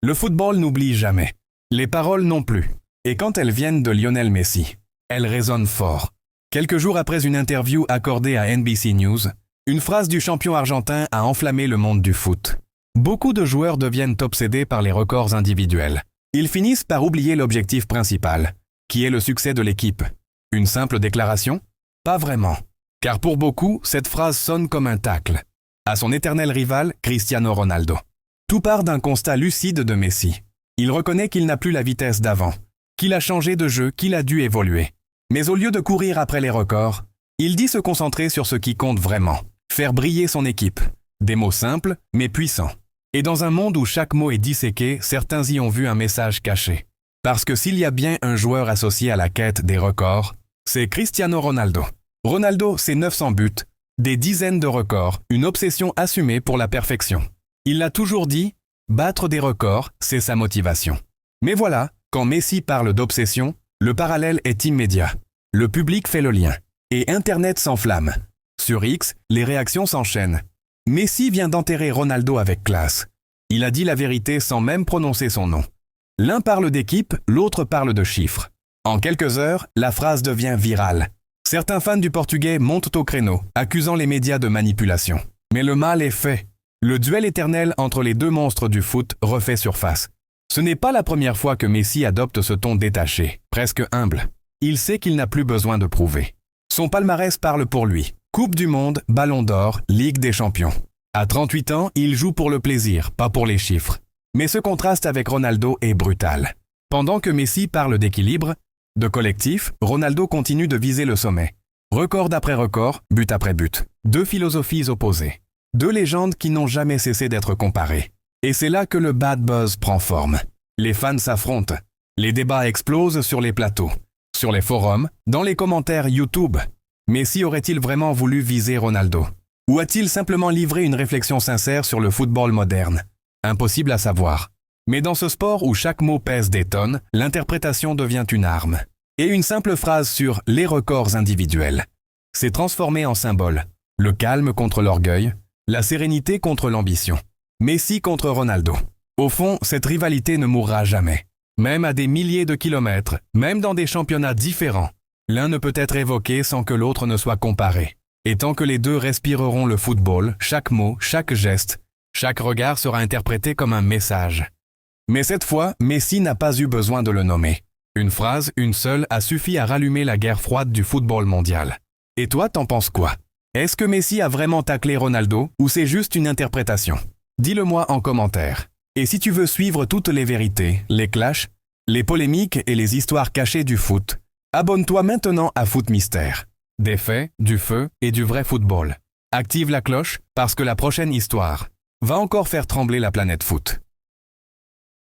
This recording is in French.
Le football n'oublie jamais. Les paroles non plus. Et quand elles viennent de Lionel Messi, elles résonnent fort. Quelques jours après une interview accordée à NBC News, une phrase du champion argentin a enflammé le monde du foot. Beaucoup de joueurs deviennent obsédés par les records individuels. Ils finissent par oublier l'objectif principal, qui est le succès de l'équipe. Une simple déclaration? Pas vraiment. Car pour beaucoup, cette phrase sonne comme un tacle à son éternel rival, Cristiano Ronaldo. Tout part d'un constat lucide de Messi. Il reconnaît qu'il n'a plus la vitesse d'avant, qu'il a changé de jeu, qu'il a dû évoluer. Mais au lieu de courir après les records, il dit se concentrer sur ce qui compte vraiment, faire briller son équipe. Des mots simples, mais puissants. Et dans un monde où chaque mot est disséqué, certains y ont vu un message caché. Parce que s'il y a bien un joueur associé à la quête des records, c'est Cristiano Ronaldo. Ronaldo, c'est 900 buts, des dizaines de records, une obsession assumée pour la perfection. Il l'a toujours dit, battre des records, c'est sa motivation. Mais voilà, quand Messi parle d'obsession, le parallèle est immédiat. Le public fait le lien. Et Internet s'enflamme. Sur X, les réactions s'enchaînent. Messi vient d'enterrer Ronaldo avec classe. Il a dit la vérité sans même prononcer son nom. L'un parle d'équipe, l'autre parle de chiffres. En quelques heures, la phrase devient virale. Certains fans du Portugais montent au créneau, accusant les médias de manipulation. Mais le mal est fait. Le duel éternel entre les deux monstres du foot refait surface. Ce n'est pas la première fois que Messi adopte ce ton détaché, presque humble. Il sait qu'il n'a plus besoin de prouver. Son palmarès parle pour lui. Coupe du Monde, Ballon d'Or, Ligue des Champions. À 38 ans, il joue pour le plaisir, pas pour les chiffres. Mais ce contraste avec Ronaldo est brutal. Pendant que Messi parle d'équilibre, de collectif, Ronaldo continue de viser le sommet. Record après record, but après but. Deux philosophies opposées. Deux légendes qui n'ont jamais cessé d'être comparées. Et c'est là que le bad buzz prend forme. Les fans s'affrontent. Les débats explosent sur les plateaux, sur les forums, dans les commentaires YouTube. Messi aurait-il vraiment voulu viser Ronaldo? Ou a-t-il simplement livré une réflexion sincère sur le football moderne? Impossible à savoir. Mais dans ce sport où chaque mot pèse des tonnes, l'interprétation devient une arme. Et une simple phrase sur les records individuels s'est transformée en symbole. Le calme contre l'orgueil, la sérénité contre l'ambition. Messi contre Ronaldo. Au fond, cette rivalité ne mourra jamais. Même à des milliers de kilomètres, même dans des championnats différents, l'un ne peut être évoqué sans que l'autre ne soit comparé. Et tant que les deux respireront le football, chaque mot, chaque geste, chaque regard sera interprété comme un message. Mais cette fois, Messi n'a pas eu besoin de le nommer. Une phrase, une seule, a suffi à rallumer la guerre froide du football mondial. Et toi, t'en penses quoi? Est-ce que Messi a vraiment taclé Ronaldo ou c'est juste une interprétation? Dis-le-moi en commentaire. Et si tu veux suivre toutes les vérités, les clashs, les polémiques et les histoires cachées du foot, abonne-toi maintenant à Foot Mystère. Des faits, du feu et du vrai football. Active la cloche parce que la prochaine histoire va encore faire trembler la planète foot.